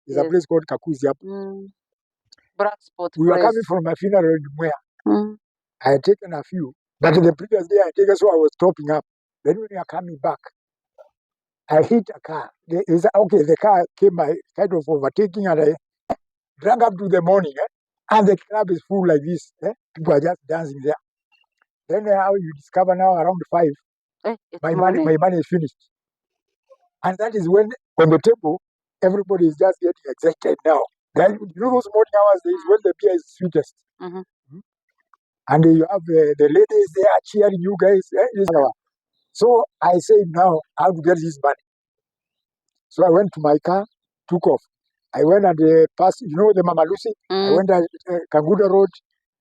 There's a place called Kakuzi. Black spot We were place. coming from my funeral in Mwea. I had taken a few, but the previous day I had taken, so I was topping up. Then when we are coming back, I hit a car. The car came by kind of overtaking, and I drank up to the morning. And the club is full like this. People are just dancing there. Then how you discover now around 5, my money is finished. And that is when, on the table, everybody is just getting excited now. Then, you know, those morning hours is when the beer is sweetest. And you have the ladies there cheering you guys. So I said, now, how to get this money? So I went to my car, took off. I went and passed, you know, the Mama Lucy. I went at Kanguda Road.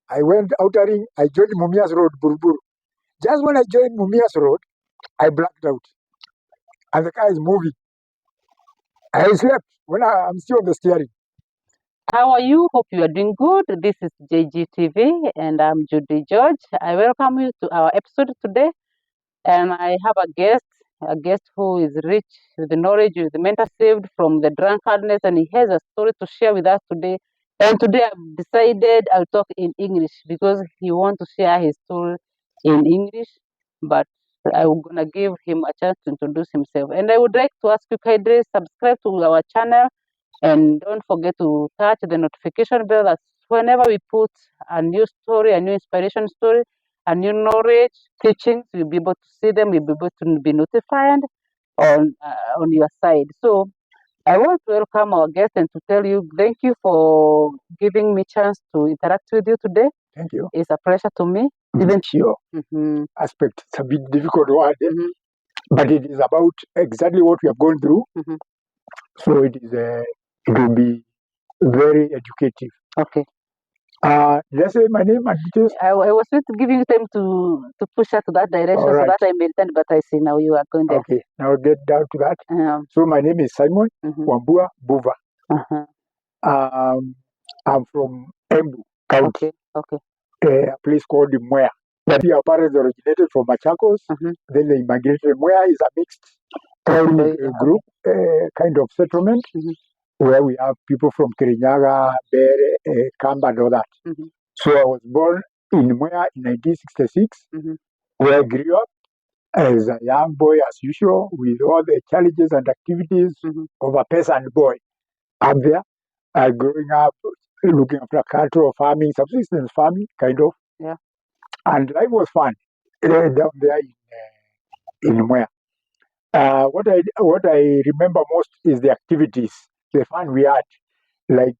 I went Outer Ring. I joined Mumias Road, Buruburu. Just when I joined Mumias Road, I blacked out. And the car is moving. I slept when I'm still on the steering. How are you? Hope you are doing good. This is JGTV and I'm Judy George. I welcome you to our episode today. And I have a guest who is rich with the knowledge, with the mental saved from the drunkardness, and he has a story to share with us today. And today I've decided I'll talk in English because he wants to share his story in English, but I'm gonna give him a chance to introduce himself. And I would like to ask you kindly subscribe to our channel and don't forget to touch the notification bell that whenever we put a new story, a new inspiration story, a new knowledge, teachings, you'll be able to see them, you'll be able to be notified on your side. So I want to welcome our guest and to tell you thank you for giving me chance to interact with you today. Thank you. It's a pleasure to me. Even your aspect, it's a bit difficult word, but it is about exactly what we have gone through. So it will be very educative. Okay. Did I say my name and details? I was just giving you time to push her to that direction so that I maintain, but I see now you are going there. Okay, now get down to that. So my name is Simon Wambua Buva. I'm from Embu County. Okay. A place called Mwea. But our parents originated from Machakos. Then they migrated. Mwea is a mixed group, kind of settlement, where we have people from Kirinyaga, Bere, Kamba, and all that. So I was born in Mwea in 1966, where I grew up as a young boy, as usual, with all the challenges and activities of a peasant boy. Up there, growing up, looking after cattle, farming, subsistence farming, kind of. Yeah. And life was fun down there in Mwea. What I remember most is the activities, the fun we had, like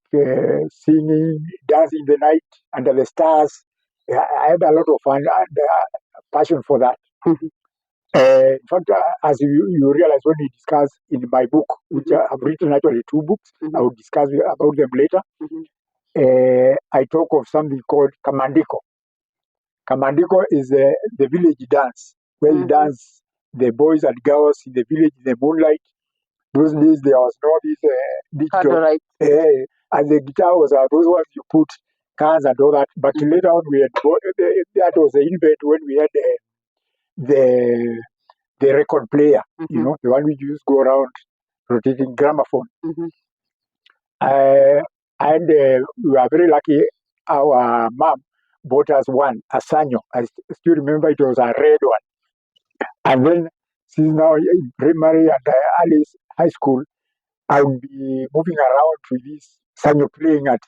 singing, dancing the night under the stars. I had a lot of fun and passion for that. In fact, as you realize when we discuss in my book, which I've written actually 2 books, I will discuss about them later. I talk of something called Kamandiko. Kamandiko is the village dance, where you dance the boys and girls in the village in the moonlight. Those days there was no this digital, and the guitar was those ones you put cars and all that. But later on we had that was the invent when we had the record player, you know, the one we used to go around rotating gramophone. And we were very lucky. Our mom bought us one, a Sanyo. I still remember it was a red one. And then, since now in primary and early high school, I would be moving around with this Sanyo playing at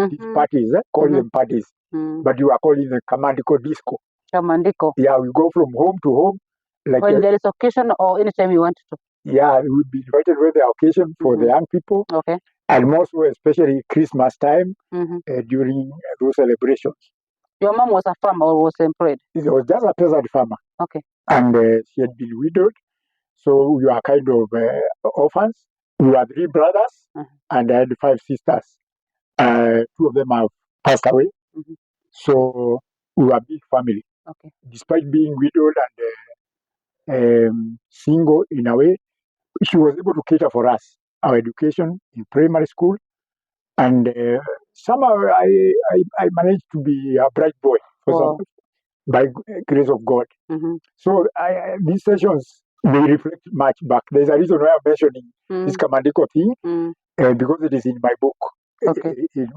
these parties, call them parties. But you are calling them Kamandiko disco. Kamandiko. Yeah, we go from home to home. Like when there is occasion or anytime you want to. Yeah, we would be invited with the occasion for the young people. Okay. And most especially Christmas time during those celebrations. Your mom was a farmer or was employed? It was just a peasant farmer. Okay. And she had been widowed. So we were kind of orphans. We were 3 brothers and I had 5 sisters. 2 of them have passed away. So we were a big family. Okay. Despite being widowed and single in a way, she was able to cater for us, our education in primary school. And somehow I managed to be a bright boy by grace of God. So these sessions, they reflect much back. There's a reason why I'm mentioning this Kamandiko thing. because it is in my book, Okay. in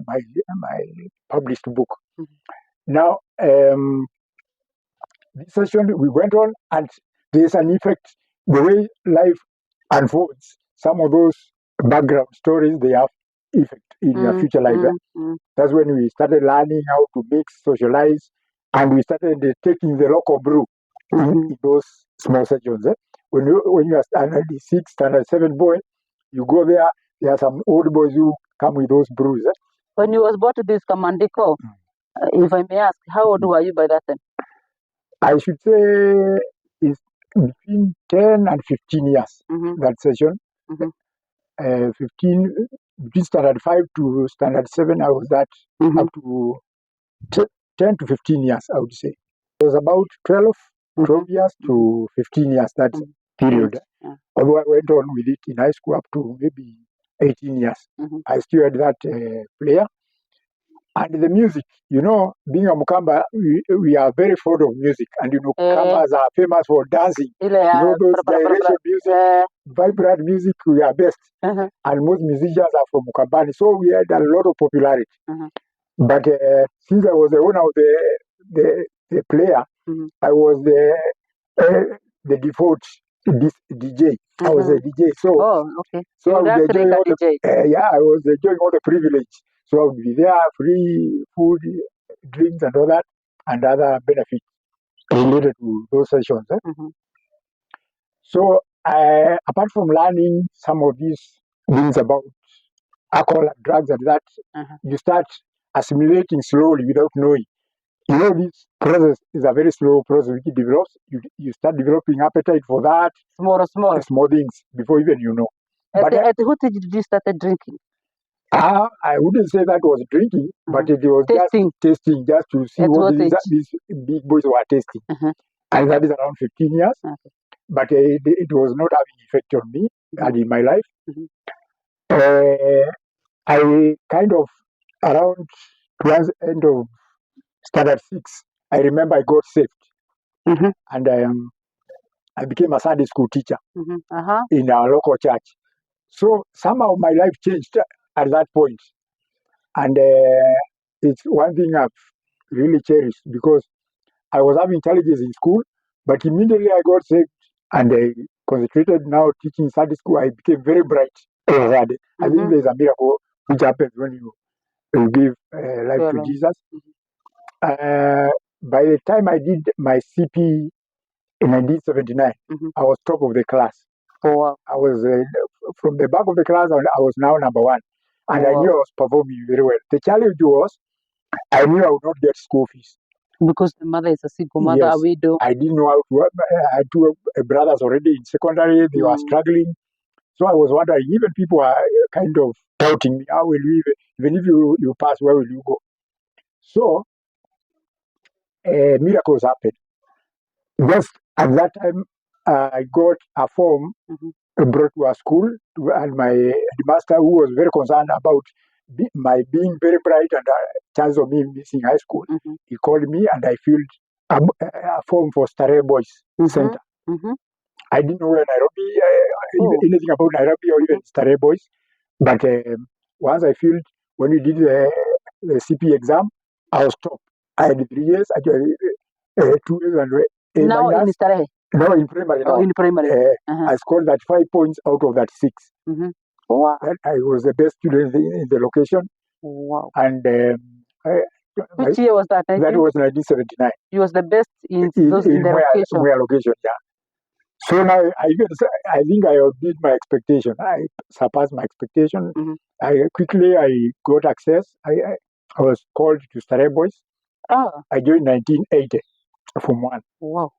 my published book. Mm-hmm. Now, this session we went on, and there's an effect. The way life unfolds, some of those background stories, they have effect in your future life. That's when we started learning how to mix, socialize, and we started taking the local brew in those small sections. When you are standard 6, standard 7 boy, you go there. There are some old boys who come with those brews. When you was brought to this Kamandiko, if I may ask, how old were you by that time? I should say it's between 10 and 15 years, that session. 15, between standard 5 to standard 7, I was that up to 10 to 15 years, I would say. It was about 12 years to 15 years, that period. Although I went on with it in high school up to maybe 18 years. I still had that player. And the music, being a Mukamba, we are very fond of music. And Mukambas are famous for dancing. Those gyration music, vibrant music, we are best. And most musicians are from Mukambani. So we had a lot of popularity. But since I was the owner of the player, I was the default DJ. I was a DJ. So, I would enjoy all I was enjoying all the privilege. So I would be there, free food, drinks, and all that, and other benefits related to those sessions. So, apart from learning some of these things about alcohol and drugs and that, you start assimilating slowly without knowing. This process is a very slow process which develops. You start developing appetite for that. Small things before even you know. At what age did you start drinking? I wouldn't say that was drinking, but it was tasting. Just tasting, just to see what these big boys were tasting. And that is around 15 years. But it was not having effect on me and in my life. I kind of, around towards the end of standard 6, I remember I got saved. And I became a Sunday school teacher in our local church. So somehow my life changed at that point. And it's one thing I've really cherished, because I was having challenges in school, but immediately I got saved and I concentrated now teaching Sunday school. I became very bright. I think there's a miracle which happens when you give life to Jesus. By the time I did my CP in 1979, I was top of the class. I was from the back of the class, I was now number 1. And I knew I was performing very well. The challenge was, I knew I would not get school fees. Because the mother is a single mother, a widow. I didn't know how to work. I had 2 brothers already in secondary. They were struggling. So I was wondering, even people are kind of doubting me. How will you, even if you pass, where will you go? So miracles happened. Just at that time, I got a form brought to a school, and my headmaster, who was very concerned about my being very bright and a chance of me missing high school, he called me and I filled a form for Starehe Boys Center. I didn't know Nairobi, anything about Nairobi or even Starehe Boys, but once I filled, when we did the CP exam, I was top. I had 3 years, actually 2 years and A now minus. In Starehe? No, in primary. Oh, in primary. I scored that 5 points out of that 6. Wow. And I was the best student in the location. Wow. And which year was that? That was 1979. You was the best in the location. My location, yeah. So now I think I outdid my expectation. I surpassed my expectation. I got access. I was called to Starehe Boys. I joined 1980 from 1. Wow.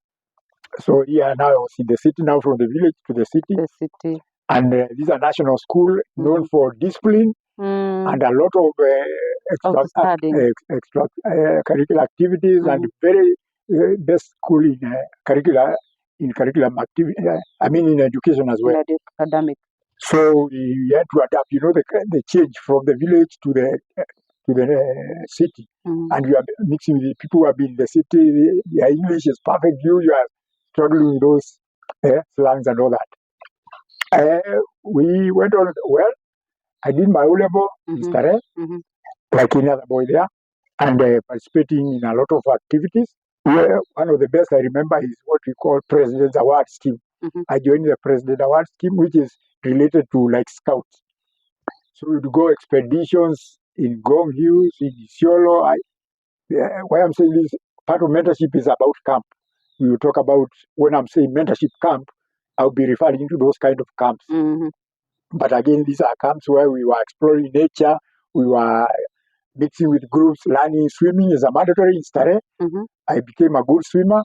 So now I was in the city, now from the village to the city. The city. And this is a national school known for discipline and a lot of extracurricular activities and very best school in curriculum activity. In education as well. In academic. So we had to adapt, the change from the village to the city. And you are mixing with the people who have been in the city. Their English is perfect. You are struggling with those slangs and all that. We went on well. I did my O-level in Starehe, like any other boy there, and participating in a lot of activities. Where one of the best I remember is what we call President's Award Scheme. I joined the President Award Scheme, which is related to like scouts. So we'd go expeditions in Gong Hills, in Isiolo. Why I'm saying this, part of mentorship is about camp. We will talk about, when I'm saying mentorship camp, I'll be referring to those kind of camps. But again, these are camps where we were exploring nature, we were mixing with groups, learning. Swimming is a mandatory in Starehe. I became a good swimmer,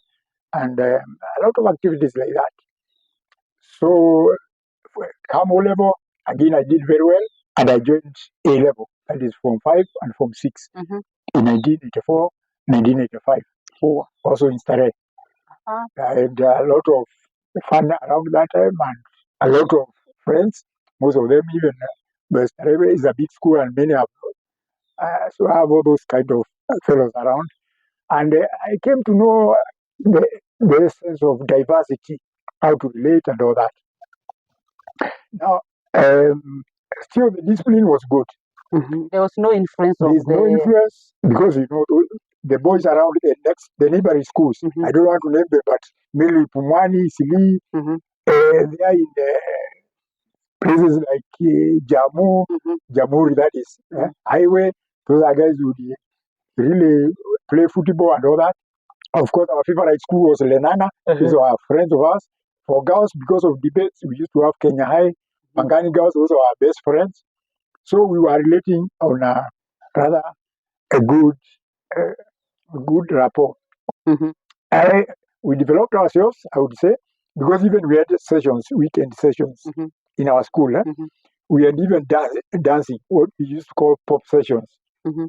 and a lot of activities like that. So, come O-level, again, I did very well, and I joined A-level, that is Form 5 and Form 6, in 1984, 1985, also in Starehe. I had a lot of fun around that time, and a lot of friends, most of them even, but Starehe is a big school, and many have, so I have all those kind of fellows around. And I came to know the essence of diversity, how to relate and all that. Now, still the discipline was good. There was no influence of There's no influence because, you know, the boys around the neighboring schools, I don't want to name them, but mainly Pumwani, Sili, they are in places like Jamhuri, that is highway. Those are guys who really play football and all that. Of course, our favorite school was Lenana. These were friends of ours. For girls, because of debates, we used to have Kenya High. Pangani girls also our best friends. So we were relating on a rather a good rapport. We developed ourselves, I would say, because even we had sessions, weekend sessions in our school. We had even dancing, what we used to call pop sessions,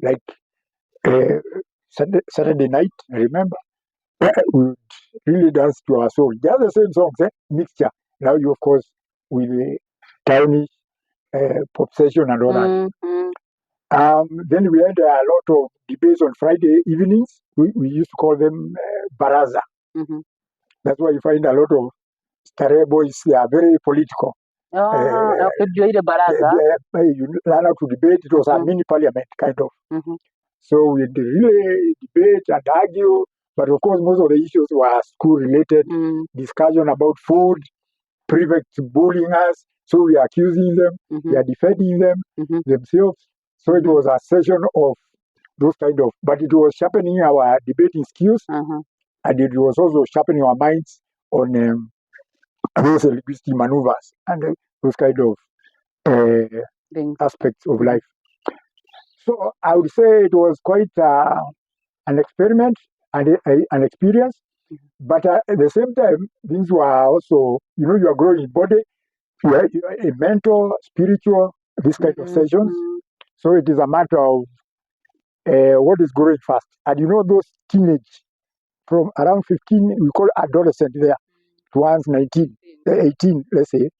like Saturday night, I remember. We would really dance to our song. They are the same songs, mixture. Now you, of course, with the tiny pop session and all that. Then we had a lot of debates on Friday evenings. We used to call them baraza. That's why you find a lot of Starehe boys, they are very political. Okay, baraza. You learn how to debate. It was a mini parliament, kind of. So we really debate and argue. But of course, most of the issues were school-related, discussion about food, prefects bullying us. So we are accusing them, we are defending them themselves. So it was a session of those kind of, but it was sharpening our debating skills, and it was also sharpening our minds on those linguistic maneuvers and those kind of aspects of life. So I would say it was quite an experiment and an experience, but at the same time, things were also, you know, you are growing in body, you are a mental, spiritual, this kind of sessions. So it is a matter of what is growing fast. And you know, those teenage, from around 15, we call adolescent there, towards 19, 18, let's say,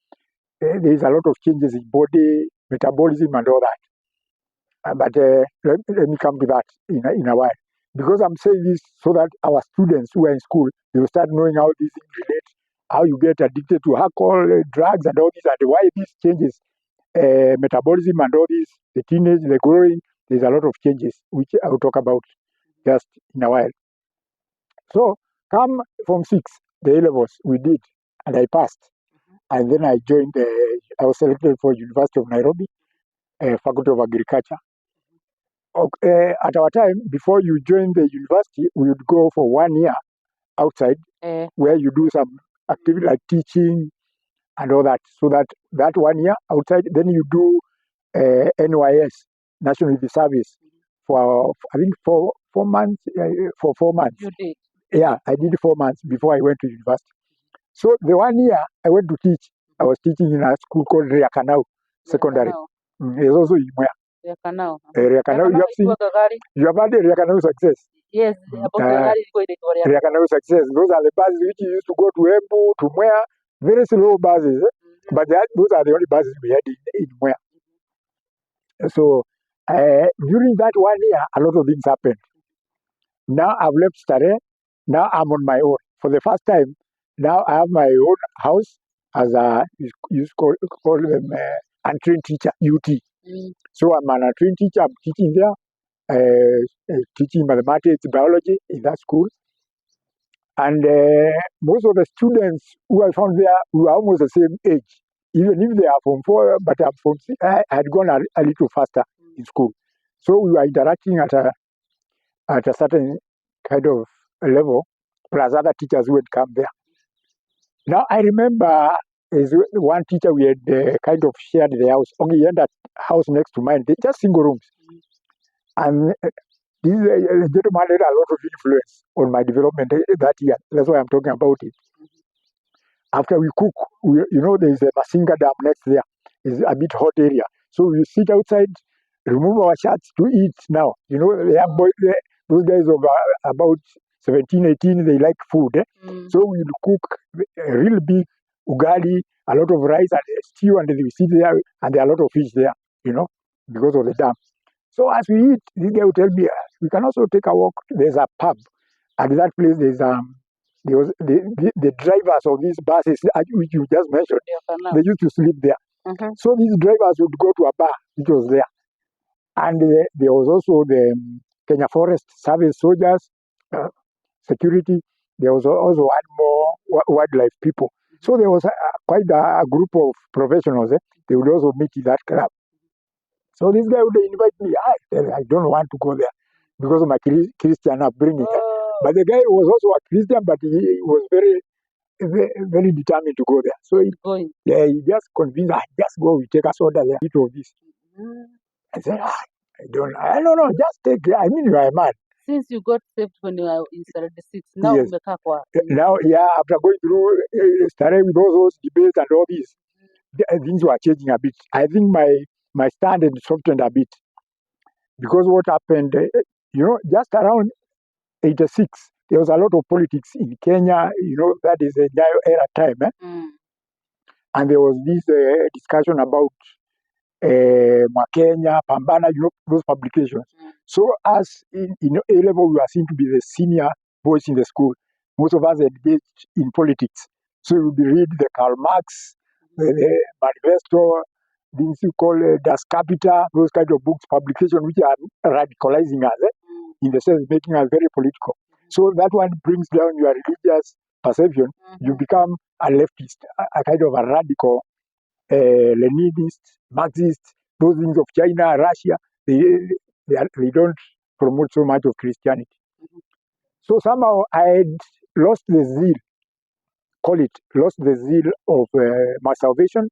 there is a lot of changes in body, metabolism and all that. But let me come to that in a while. Because I'm saying this so that our students who are in school, they will start knowing how these things relate, how you get addicted to alcohol, drugs and all these, and why these changes, metabolism and all these, the teenage, the growing, there's a lot of changes, which I will talk about just in a while. So, come Form 6, the A-levels, we did, and I passed. And then I joined, I was selected for University of Nairobi, Faculty of Agriculture. At our time, before you join the university, we would go for 1 year outside, where you do some activity like teaching and all that. So that 1 year outside, then you do NYS, National Youth Service, for I think 4 months. For 4 months. You did? Yeah, I did 4 months before I went to university. So the 1 year I went to teach, I was teaching in a school called Riakanau Secondary. It's also in where? Riakanau. Riakanau, you have had Riakanau Success. Yes, Riakanau Success. Those are the buses which used to go to Embu, to Mwea, very slow buses. But those are the only buses we had in Mwea. So during that 1 year, a lot of things happened. Now I've left Starehe. Now I'm on my own. For the first time, now I have my own house as a, you call them untrained teacher, UT. So I'm an trained teacher. I'm teaching there, teaching mathematics, biology in that school. And most of the students who I found there were almost the same age, even if they are from 4, but I'm from 6. I had gone a little faster in school. So we were interacting at a certain kind of level, plus other teachers who had come there. Now I remember is one teacher we had kind of shared the house. Okay, he had that house next to mine, they just single rooms. And this gentleman had a lot of influence on my development that year. That's why I'm talking about it. After we cook, there's a Masinga Dam next there. It's a bit hot area. So we sit outside, remove our shirts to eat now. They have those guys of about 17, 18, they like food. So we'll cook a real big ugali, a lot of rice and stew, and we sit there, and there are a lot of fish there, because of the dam. So as we eat, this guy will tell me, we can also take a walk. There's a pub. At that place, there was the drivers of these buses, which you just mentioned, they used to sleep there. So these drivers would go to a bar, which was there. And there was also the Kenya Forest Service soldiers, security. There was also one more wildlife people. So there was quite a group of professionals. They would also meet in that club. So this guy would invite me. I don't want to go there because of my Christian upbringing. But the guy was also a Christian, but he was very, very, very determined to go there. So he just convinced us, just go, we take a soda there, eat of this. I said, I don't know, just take it. I mean, you are a man. Since you got saved when you were in 76, now Yes. Now, after going through, started with all those debates and all this, things were changing a bit. I think my stand had softened a bit. Because what happened, just around 86, there was a lot of politics in Kenya, that is a Nyayo era time. And there was this discussion about Makenya, Pambana, those publications. So as in A-level, we were seen to be the senior voice in the school. Most of us engaged in politics. So we would read the Karl Marx, the Manifesto, things you call Das Capita, those kind of books, publications which are radicalizing us, in the sense making us very political. So that one brings down your religious perception. You become a leftist, a kind of a radical Leninist, Marxist, those things of China, Russia. They don't promote so much of Christianity. So somehow I had lost the zeal, lost the zeal of my salvation,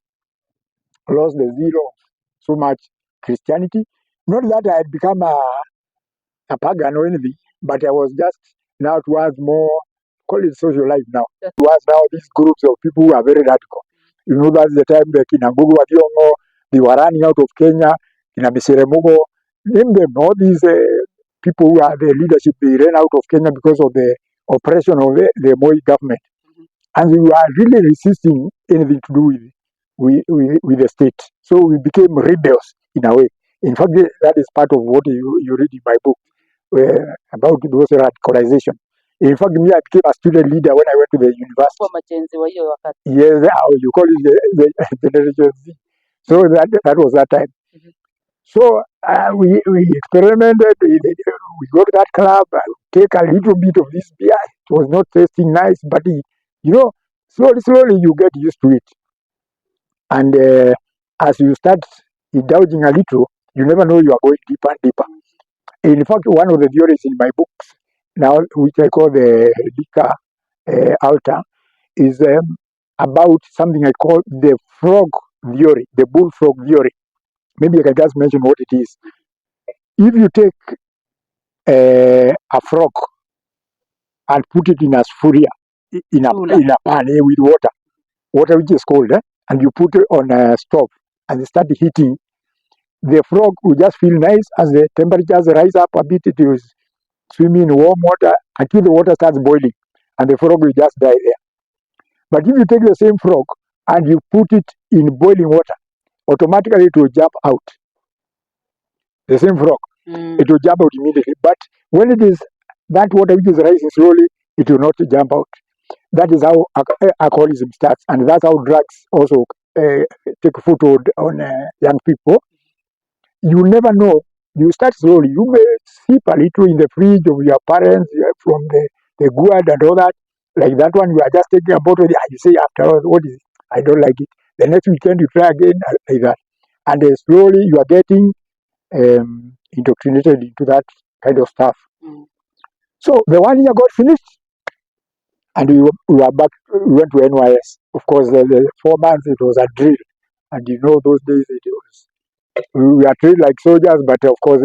lost the zeal of so much Christianity. Not that I had become a pagan or anything, but I was just now towards more, call it social life now. Towards now these groups of people who are very radical. That's the time the Kinangugu Adiongo, they were running out of Kenya, Kinamiseremugo, name them, all these people who are the leadership, they ran out of Kenya because of the oppression of the Moi government. And we were really resisting anything to do with the state. So we became rebels in a way. In fact, that is part of what you read in my book about those radicalization. In fact, me, I became a student leader when I went to the university. Yes, you call it the Generation Z. So that was that time. So we experimented. We go to that club, take a little bit of this beer. It was not tasting nice, but slowly you get used to it. And as you start indulging a little, you never know you are going deeper and deeper. In fact, one of the theories in my books now, which I call the liquor altar, is about something I call the frog theory, the bullfrog theory. Maybe I can just mention what it is. If you take a frog and put it in a sphuria, in a pan with water which is cold, and you put it on a stove and start heating, the frog will just feel nice as the temperatures rise up a bit. It will swim in warm water until the water starts boiling, and the frog will just die there. But if you take the same frog and you put it in boiling water, automatically it will jump out. The same frog, it will jump out immediately. But when it is that water which is rising slowly, it will not jump out. That is how alcoholism starts, and that's how drugs also take foothold on young people. you never know. You start slowly. You may sip a little in the fridge of your parents from the gourd and all that. Like that one, you are just taking a bottle. You say, after all, what is it? I don't like it. The next weekend, you try again, like that. And slowly, you are getting indoctrinated into that kind of stuff. So the 1 year got finished, and we were back. We went to NYS. Of course, the 4 months, it was a drill. And those days, we are trained like soldiers, but of course,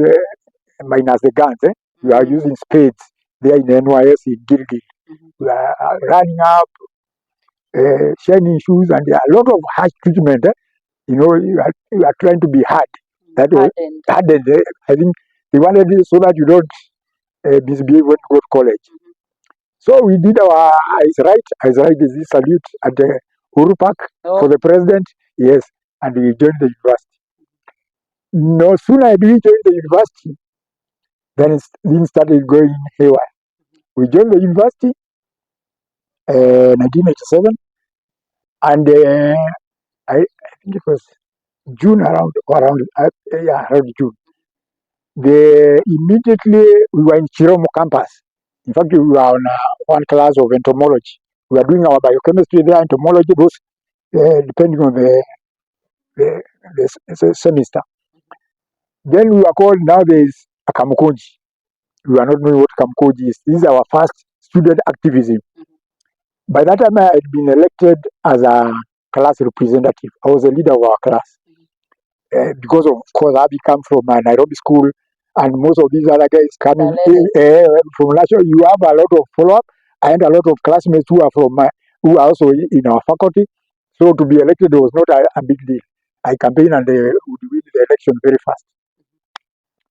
minus the guns. We are using spades there in NYS in Gilgil. We are running up, shining shoes, and there are a lot of harsh treatment. You are trying to be hard. That was hardened. I think they wanted it so that you don't misbehave when you go to college. So we did our eyes right. Eyes right is this salute at the Uhuru Park for the president. Yes, and we joined the university. No sooner did we join the university, then things started going haywire. We joined the university 1987, and I think it was June around June. Immediately we were in Chiromo campus. In fact, we were on one class of entomology. We were doing our biochemistry there, entomology, those depending on the semester. Then we were called, now there is a Kamukoji. We are not knowing what Kamukoji is. This is our first student activism. By that time, I had been elected as a class representative. I was a leader of our class. Because of course, I come from a Nairobi school, and most of these other guys coming from national. You have a lot of follow-up, and a lot of classmates who are who are also in our faculty. So to be elected was not a big deal. I campaigned and they would win the election very fast.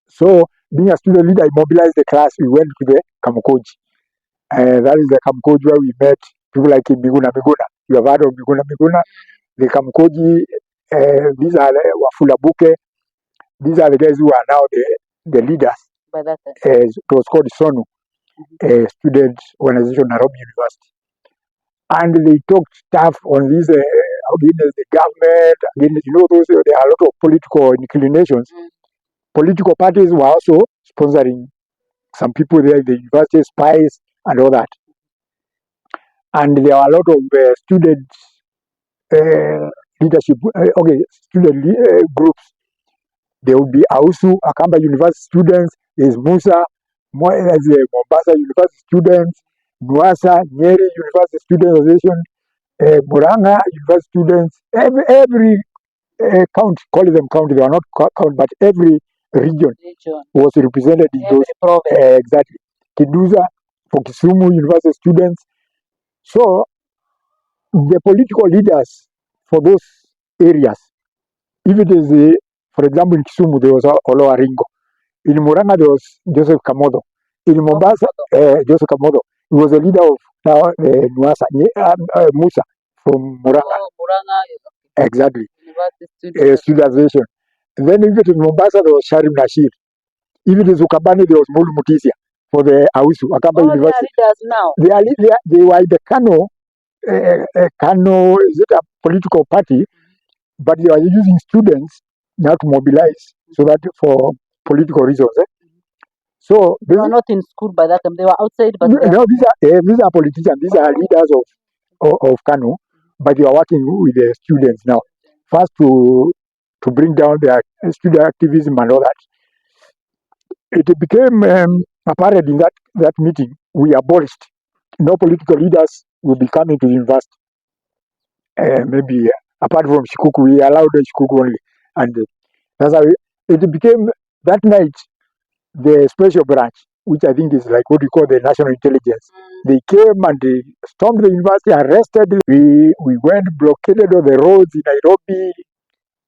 So being a student leader, I mobilized the class. We went to the Kamukoji. That is the Kamukoji where we met people like Miguna. You have heard of Miguna. The Kamukoji, these are Wafula Buke. These are the guys who are now the leaders. It was called SONU, Student Organization, Nairobi University. And they talked stuff on this against the government. There are a lot of political inclinations. Political parties were also sponsoring some people there in the university, spies and all that. And there are a lot of student leadership, student groups. There will be AUSU, Akamba University students. There's Musa, there's Mombasa University students, Nwasa, Nyeri University Student Association, Muranga University students. Every county, call them county, they are not count, but every region was represented in those. Exactly. Kiduza for Kisumu University students. So the political leaders for those areas, if it is, for example, in Kisumu, there was Olo Aringo. In Muranga, there was Joseph Kamodo. In Mombasa, Joseph Kamodo. He was a leader of Nwasa, Musa from Muranga. Exactly. Student Association. And then if it is Mombasa, there was Sharim Nashir. If it is Ukambani, there was Mulu Mutisia for the Ausu, Akamba University. They are leaders now. They were in the Kano. Kano, is it a political party? But they are using students now to mobilize so that for political reasons. So they were not in school by that time. They were outside. But these are politicians. These are leaders of Kano, but they are working with the students now. First to bring down their student activism and all that. It became apparent in that meeting. We abolished. No political leaders will be coming to the university. Maybe apart from Shikuku, we allowed the Shikuku only. And that's how it became that night. The special branch, which I think is like what we call the national intelligence, they came and they stormed the university, arrested. We went, blockaded all the roads in Nairobi,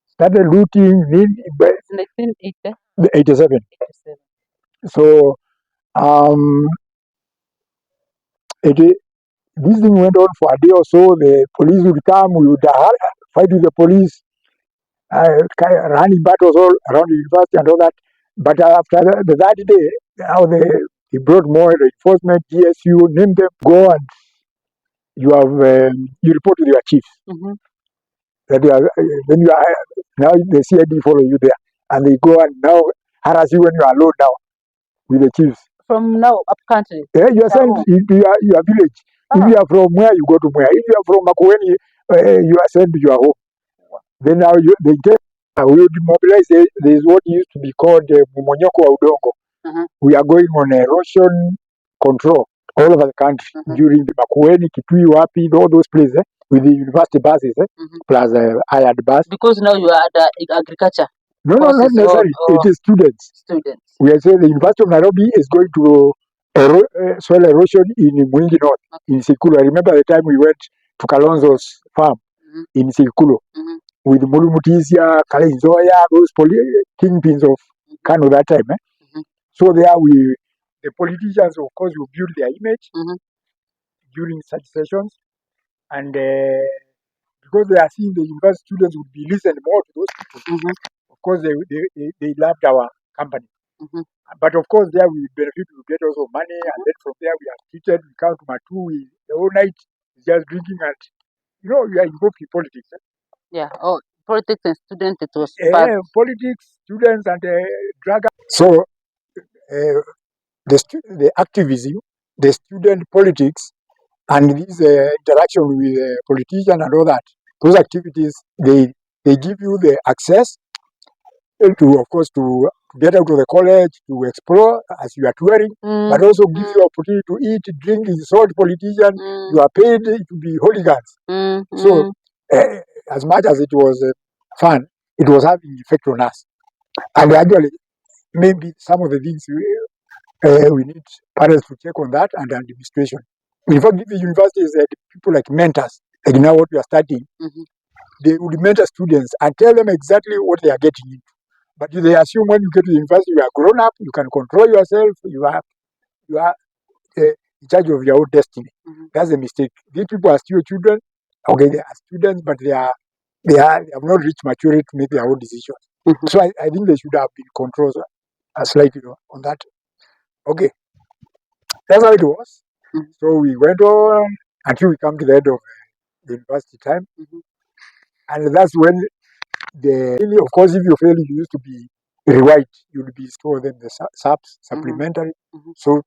started looting. 1987. So this thing went on for a day or so. The police would come, we would fight with the police, running battles all around the university and all that. But after the third day, now they brought more reinforcement, GSU, name them, go and you report to your chief. That then now the CID follow you there. and they go and now harass you when you are alone now with the chiefs. From now up country. Yeah, you are sent into your village. If you are from where, you go to where. If you are from Makueni, you are sent to your home. Then now they get we will demobilize. There is what used to be called Mumonyoko wa Udongo. We are going on erosion control all over the country during the Makueni, Kitui, Wapi, all those places with the university buses plus hired bus. Because now you are at agriculture. No, not necessarily. It is students. We are saying the University of Nairobi is going to soil erosion in Mwingi North, in Sikulu. I remember the time we went to Kalonzo's farm in Sikulu with Mulumutizia, Kalenzoya, those kingpins of Kano that time. So there the politicians, of course, will build their image during such sessions. And because they are seeing the university students would be listened more to those people, of course, they loved our company. But of course, there we benefit, we get also money, and then from there we are treated, we come to Matu, the whole night just drinking, and we are involved in politics. Yeah, politics and students, it was bad. Politics, students, and drug. So the activism, the student politics, and this interaction with politicians and all that, those activities, they give you the access to, of course, to get out of the college, to explore as you are touring, but also gives you opportunity to eat, drink, insult politicians. You are paid to be hooligans. So as much as it was fun, it was having effect on us. And actually, maybe some of the things we need parents to check on that, and administration. In fact, the universities, people like mentors, like now what we are studying, they would mentor students and tell them exactly what they are getting into. But they assume when you get to the university, you are grown up, you can control yourself, you are in charge of your own destiny. That's a mistake. These people are still children. Okay, they are students, but they have not reached maturity to make their own decisions. So I think they should have been controlled slightly on that. Okay, that's how it was. So we went on until we come to the end of the university time, and that's when of course, if you fail, you used to be rewrite. You'll be stored in the subs supplementary, so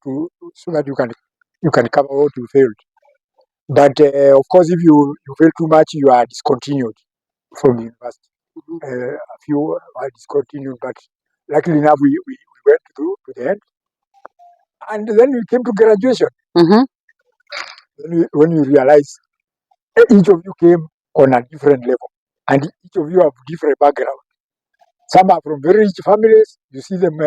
that you can cover what you failed. But of course, if you fail too much, you are discontinued from the university. A few are discontinued, but luckily enough, we went through to the end, and then we came to graduation. When you realize each of you came on a different level, and each of you have different background. Some are from very rich families. You see them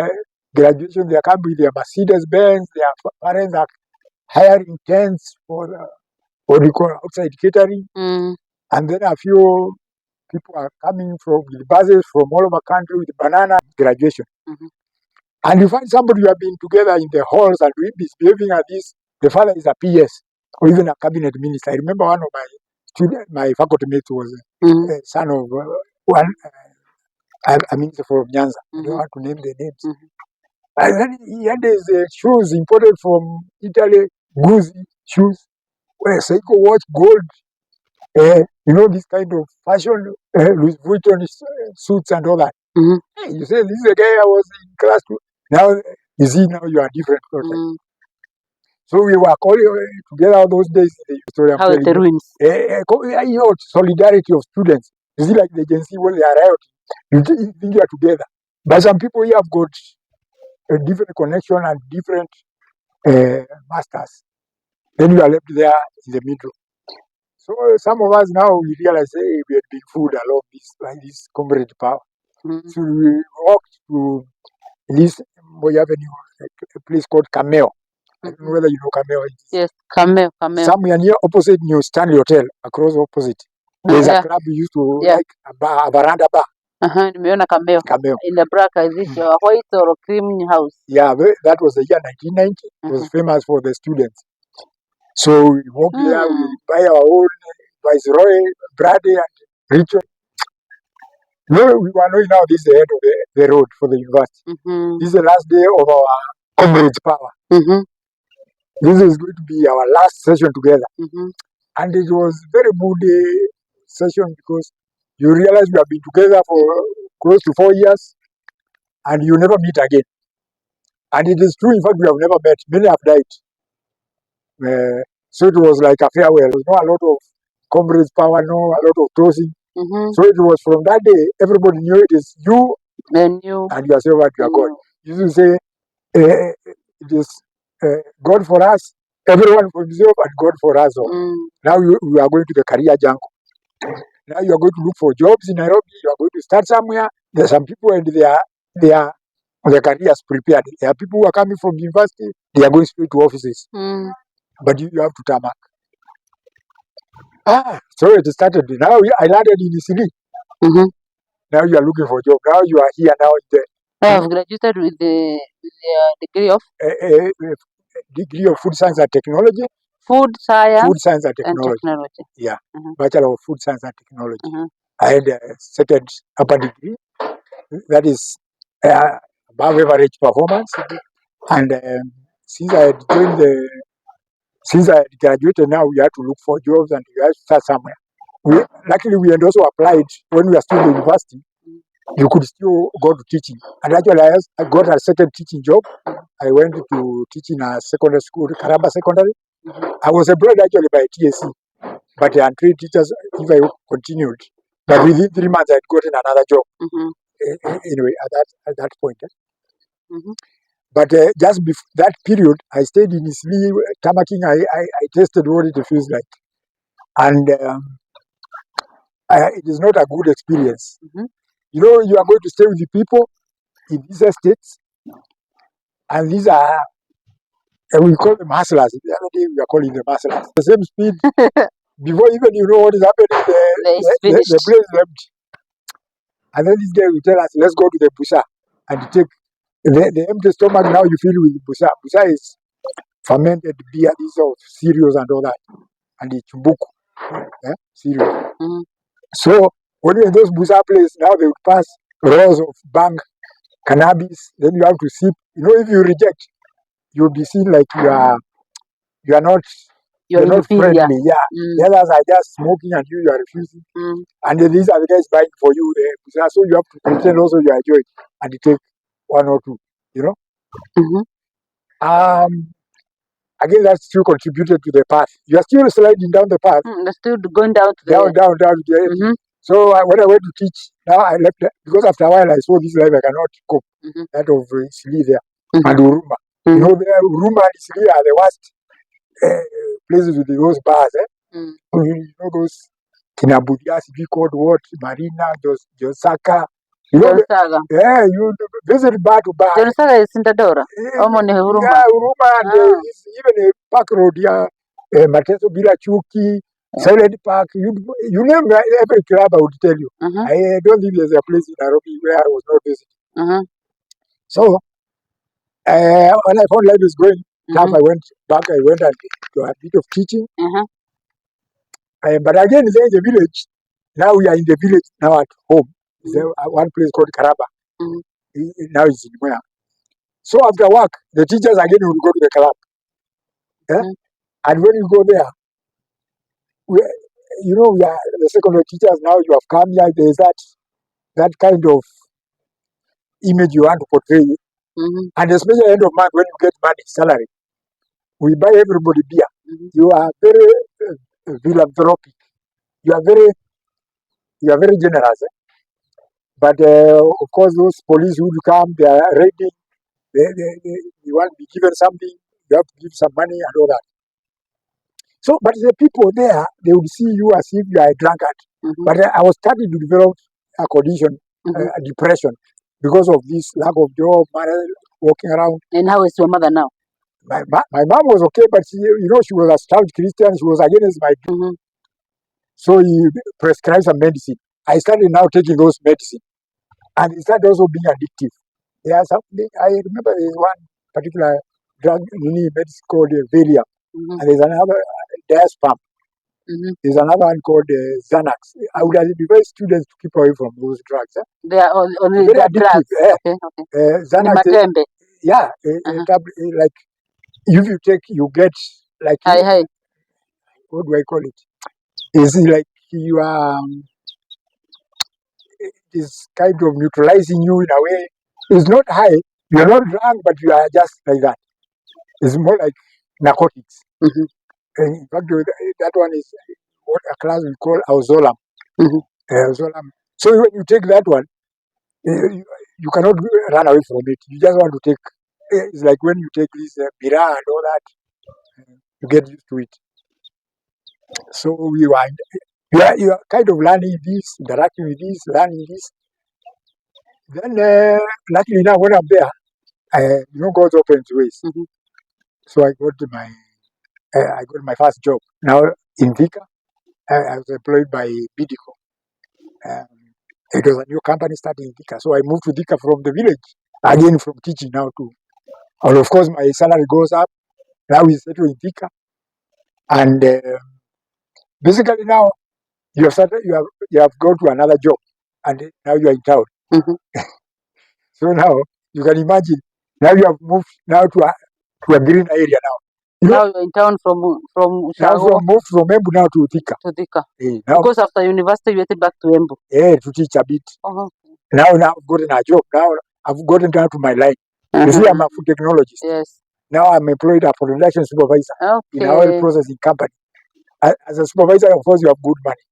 graduation, they come with their Mercedes Benz. Their parents are hiring tents for what we call outside catering. And then a few people are coming with buses from all over the country with banana graduation. And you find somebody you have been together in the halls and misbehaving at this. The father is a PS or even a cabinet minister. I remember one of my faculty mates was a son of one. I mean, from Nyanza. I don't want to name the names. And then he had his shoes imported from Italy, Gucci shoes, Seiko watch, gold, this kind of fashion, Louis Vuitton suits and all that. Hey, you say, this is the guy I was in class to. Now, you see, now you are different. So we were calling together all those days. How the ruins. Solidarity of students. You see, like the agency when they are rioting. You think you are together. But some people here have got a different connection and different masters. Then you are left there in the middle. So some of us now, we realize, hey, we had been fooled along this comrade power. So we walked to this Moy Avenue, a place called Cameo. I don't know whether you know Cameo. Yes, Cameo. Somewhere near opposite New Stanley Hotel, across opposite. There's a club we used to like, a veranda bar. Nimeona Cameo. In the BRACKOUT, is it your white or cream house? Yeah, that was the year 1990. It was famous for the students. So we walked there, we buy our own Viceroy, Brady, and Richard. No, we were knowing now this is the end of the road for the university. This is the last day of our comrades' power. This is going to be our last session together. And it was a very good session because you realize we have been together for close to 4 years. and you never meet again. And it is true, in fact, we have never met. Many have died. So it was like a farewell. There was not a lot of comrades power, no, a lot of tossing. So it was from that day, everybody knew it is you and yourself and your God. You used to say, it is God for us, everyone for himself, and God for us all. Now you are going to the career jungle. Now you are going to look for jobs in Nairobi. You are going to start somewhere. There are some people and their careers prepared. There are people who are coming from university. They are going straight to offices. But you have to tarmac. So it started. Now I landed in Isili. Now you are looking for a job. Now you are here. Now I have graduated with the degree of Food Science and Technology. Food Science and Technology. Yeah, Bachelor of Food Science and Technology. I had a second upper degree, that is above average performance. And since I had graduated, now we had to look for jobs and we had to start somewhere. Luckily, we had also applied when we were still in university. You could still go to teaching. And actually, I got a second teaching job. I went to teach in a secondary school, Karamba Secondary. I was employed actually by TSC, but the untrained teachers, if I continued, but within 3 months, I had gotten another job. Anyway, at that point. But just before that period, I stayed in Isli, tamaking. I tested what it feels like. And it is not a good experience. You know, you are going to stay with the people in these estates, and these are, we call them hustlers. The other day we are calling them hustlers. The same speed, before even you know what is happening, the place is empty. And then these guys will tell us, let's go to the busa and take the empty stomach. Now you fill with busa. Busa is fermented beer, these of cereals and all that, and the chumbuku, cereal. So when you're in those busa places, now they would pass rows of bang, cannabis. Then you have to sip. You know, if you reject, you'll be seen like you are not friendly. Yeah, the others are just smoking and you are refusing. And then these are the guys buying for you. So you have to pretend also you are enjoying and you take one or two. You know. Again, that still contributed to the path. You are still sliding down the path. You're still going down to down. So when I went to teach, now I left because after a while I saw this life I cannot cope. That of Isli there and Uruma. You know, Uruma and Isli are the worst places with those bars. You know those Kinabudias, we called what Marina, those Josaka. You know, you visit bar to bar. Josaka is Sintadora. Uruma. Yeah, Uruma and even a park road. Yeah, Mateso Bila Chuki. Silent Park, you name every club, I would tell you. I don't think there's a place in Nairobi where I was not visiting. So, when I found life was going tough, I went back, I went and to a bit of teaching. But again, there is a village. Now we are in the village, now at home. There's one place called Karaba. Now it's in where. So after work, the teachers again will go to the club. And when you go there, we are the secondary teachers now. You have come here. There's that kind of image you want to portray. And especially end of month when you get money, salary, we buy everybody beer. You are very philanthropic. You are very generous. But of course, those police who come, they are raiding. You want to be given something, you have to give some money and all that. So, but the people there, they would see you as if you are a drunkard. But I was starting to develop a condition, a depression, because of this lack of job, walking around. And how is your mother now? My mom was okay, but she was a stout Christian. She was against my dream. So he prescribed some medicine. I started now taking those medicine, and it started also being addictive. There's something I remember. There's one particular drug medicine called Valium, and there's another Diazepam. There's another one called Xanax. I would advise students to keep away from those drugs. They are only very addictive. Okay. Xanax, like if you take, you get like what do I call it? It's like you are is kind of neutralizing you in a way. It's not high. You're not drunk, but you are just like that. It's more like narcotics. Mhm. In fact, that one is what a class we call auzolam. Mhm. Auzolam. So when you take that one, you cannot run away from it. You just want to take. It's like when you take this bira and all that, you get used to it. So you are kind of learning this, interacting with this, learning this. Then luckily now when I'm there, God opens ways. Mhm. So I got my first job. Now in Vika, I was employed by Bidico. It was a new company starting in Thika. So I moved to Thika from the village, again from teaching now too. And of course, my salary goes up. Now we settle in Thika. And basically now you have gone to another job. And now you are in town. Mhm. So now you can imagine, now you have moved now to a green area now. Now you're in town from Now Ushago moved from Embu now to Thika. to Thika. Now, Because after university you went back to Embu. to teach a bit. Uh-huh. Now I've gotten a job. Now I've gotten down to my line. You see, I'm a food technologist. Yes. Now I'm employed as a production supervisor in a oil Okay. processing company. As a supervisor, of course, you have good money.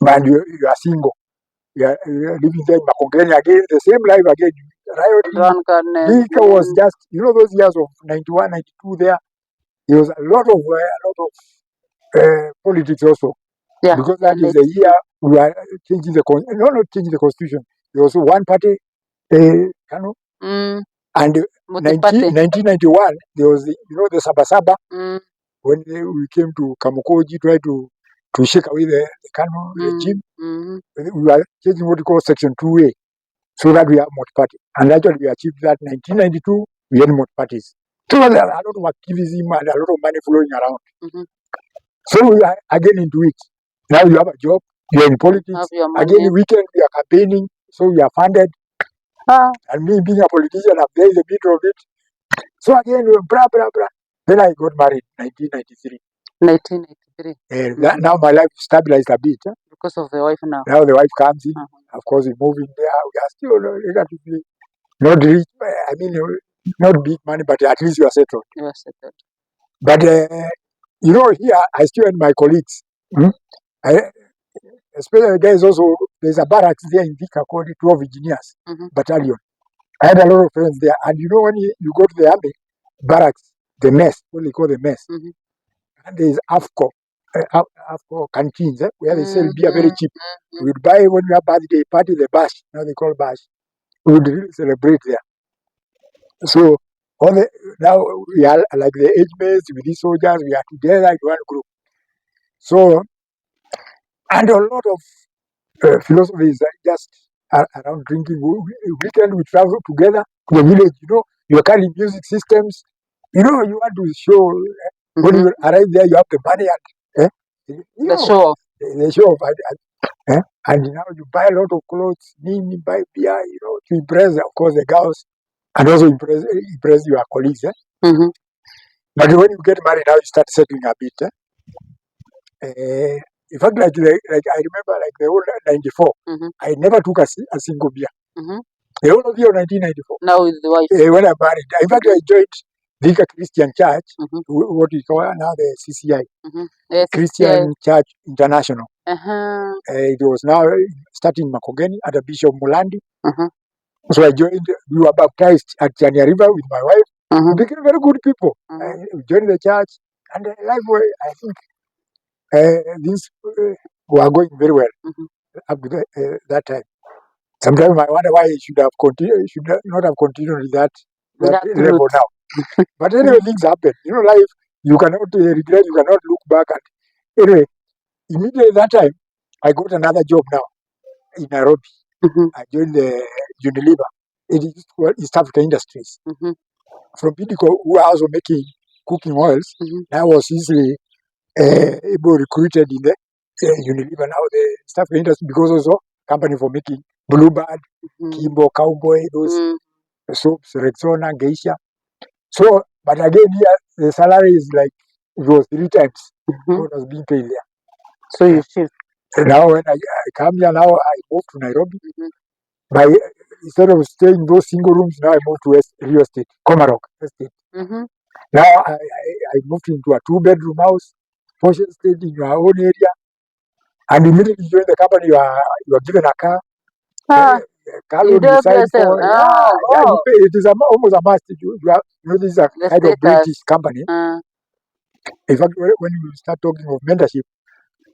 And you are single. You are living there in Makongeni again, the same life again. Rioting. Drunkenness. Vika was just, those years of 91, 92 there was a lot of politics also. Yeah. Because that is the year we are changing not changing the constitution. There was one party, and 1991, there was the Sabasaba, when we came to Kamukoji, try to shake away the Kanu regime. We were changing what we call Section 2A, so that we have multi-party. And actually we achieved that. 1992, we had multi-parties. So there are a lot of activism and a lot of money flowing around. So we are again into it. Now you have a job, you are in politics. Again, the weekend we are campaigning, so we are funded. And me being a politician, I'm there in the middle of it. So again, blah, blah, blah. Then I got married in 1993. 1993. Now my life stabilized a bit. Because of the wife now. Now the wife comes in. Of course, we move in there. We are still relatively not rich. I mean, not big money, but at least you are settled. You are settled. But, here, I still had my colleagues. Especially there's a barracks there in Vika called 12 Engineers Battalion. I had a lot of friends there. And when you go to the army barracks, the mess, what they call the mess, and there's AFCO canteens, where they sell beer very cheap. We would buy when we have birthday party, the bash, now they call bash. We would really celebrate there. So now we are like the age mates with these soldiers, we are together in one group. So, and a lot of philosophy is just around drinking. Weekend we travel together to the village, you're carrying music systems. You want to show, when you arrive there, you have the money and the show off. The show off. And now you buy a lot of clothes, you buy beer, to impress, of course, the girls, and also impress your colleagues. But when you get married, now you start settling a bit. In fact, like I remember, like the whole 94, I never took a single beer. The whole of year 1994. Now with the wife. When I married, in fact, I joined Vika Christian Church, what we call now the CCI, Christian Church International. It was now starting in Makongeni under Bishop Mulandi. So I joined. We were baptized at Chania River with my wife. We became very good people. We joined the church, and life, I think, things were going very well up to that time. Sometimes I wonder why I should not have continued with that level now. But anyway, things happen. Life, you cannot regret, you cannot look back at. Anyway, immediately that time, I got another job now in Nairobi. I joined the Unilever. It is East Africa Industries. From Bidico, who are also making cooking oils, I was easily able recruited in the Unilever now, the East Africa Industries, because also company for making Bluebird, Kimbo, Cowboy, those soaps, Rexona, Geisha. So, but again here, the salary is like, it was 3 times what was being paid there. So you shift. Now when I come here now, I moved to Nairobi. Instead of staying in those single rooms, now I moved to real estate, Komarok Estate. Now I moved into a 2-bedroom house, portion estate in your own area, and immediately join the company. You are given a car. Car loan you sign for. It is almost a must. This is a kind of British company. In fact, when you start talking of mentorship,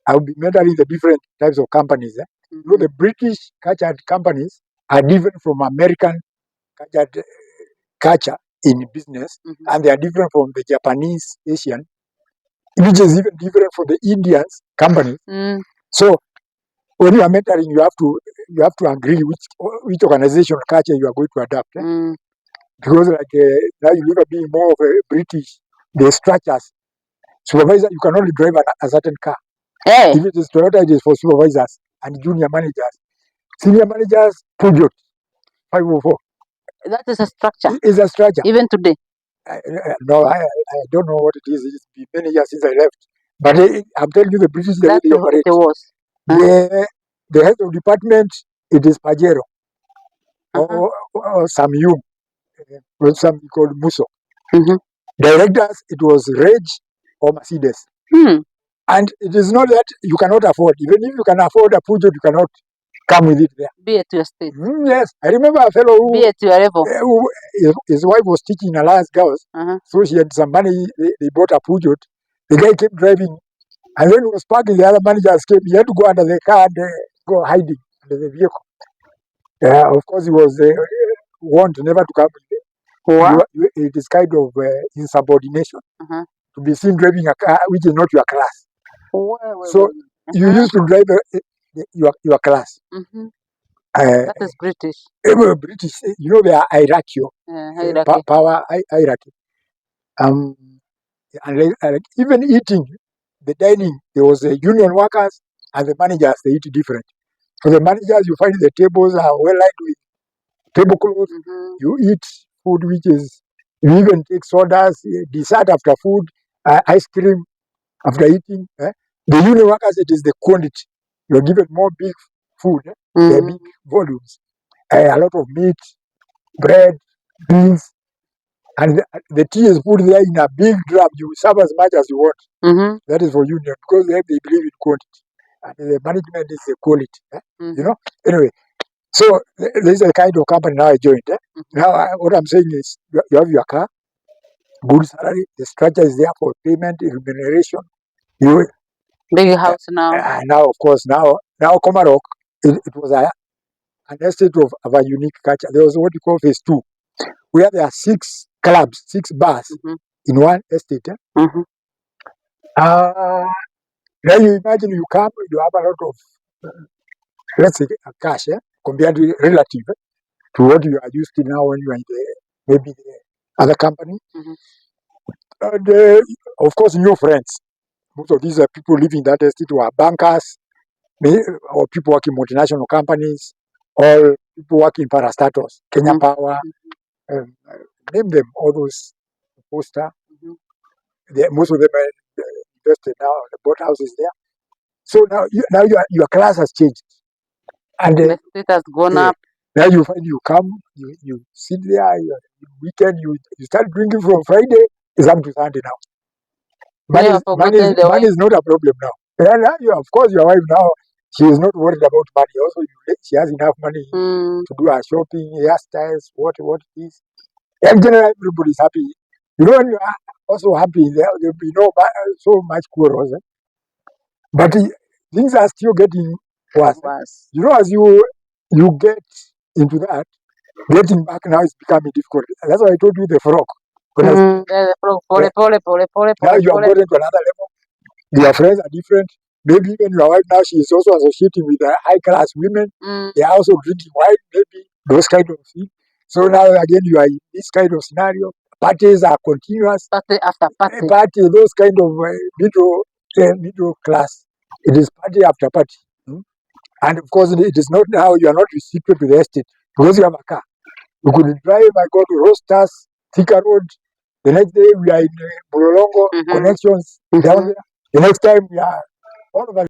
I will be mentoring the different types of companies. The British cultured companies are different from American cultured culture in business, and they are different from the Japanese, Asian, which is even different from the Indians companies. So when you are mentoring, you have to agree which organization culture you are going to adapt. Because now you live being more of a British, the structures. Supervisor, you can only drive a certain car. If it is Toyota, it is for supervisors and junior managers. Senior managers, Peugeot 504. That is a structure. It's a structure. Even today. No, I don't know what it is. It's been many years since I left. But I'm telling you, the British, the way they operate. It was. The head of department, it is Pajero. Or Samyum. Or something called Muso. Directors, it was Reg or Mercedes. And it is not that you cannot afford. Even if you can afford a Peugeot, you cannot come with it there. Be at your state. Yes. I remember a fellow who, be at your level. His wife was teaching Alliance Girls. So she had some money. They bought a Peugeot. The guy kept driving. And when he was parking, the other managers came. He had to go under the car and go hiding under the vehicle. Of course, he was warned never to come with it. It is kind of insubordination. To be seen driving a car which is not your class. So you used to drive your class. That is British. British, they are hierarchy, power hierarchy. And even eating, the dining, there was union workers and the managers. They eat different. For the managers, you find the tables are well lined with tablecloths. You eat food which is, you even take sodas, dessert after food, ice cream after eating. The union workers, it is the quantity. You're given more big food, the big volumes, a lot of meat, bread, beans, and the tea is put there in a big drum. You serve as much as you want. That is for union, because they believe in quantity, and the management is the quality. Anyway, so this is the kind of company now I joined. Now what I'm saying is, you have your car, good salary, the structure is there for payment, remuneration. Big house now. Now, of course, now Komarok, it was an estate of a unique culture. There was what you call phase 2, where there are 6 clubs, 6 bars in one estate. Now you imagine you come, you have a lot of, let's say, cash, compared to relative to what you are used to now when you are in maybe the other company. And of course, new friends. Most of these people living in that estate were bankers, or people working in multinational companies, or people working in parastatals, Kenya Power, name them, all those poster. Most of them are invested now, the boat houses there. So now your class has changed. And the state has gone up. Now you find you come, you sit there, weekend, you start drinking from Friday, it's up to Sunday now. Money is not a problem now. Of course, your wife now, she is not worried about money. Also, she has enough money to do her shopping, hairstyles, what it is. And generally, everybody is happy. When you are also happy, there will be so much quarrels. But things are still getting worse. As you get into that, getting back now is becoming difficult. That's why I told you the frog. The frog, now you have gotten to another level. Your friends are different. Maybe even your wife now, she is also associating with high-class women. They are also drinking wine, maybe, those kind of things. So now again, you are in this kind of scenario. Parties are continuous. Party after party. Those kind of middle class. It is party after party. And of course, it is not now, you are not restricted to the estate because you have a car. You could drive, I go to Rostas, Thika Road. The next day, we are in Bulolongo, connections down there. The next time, we are all over.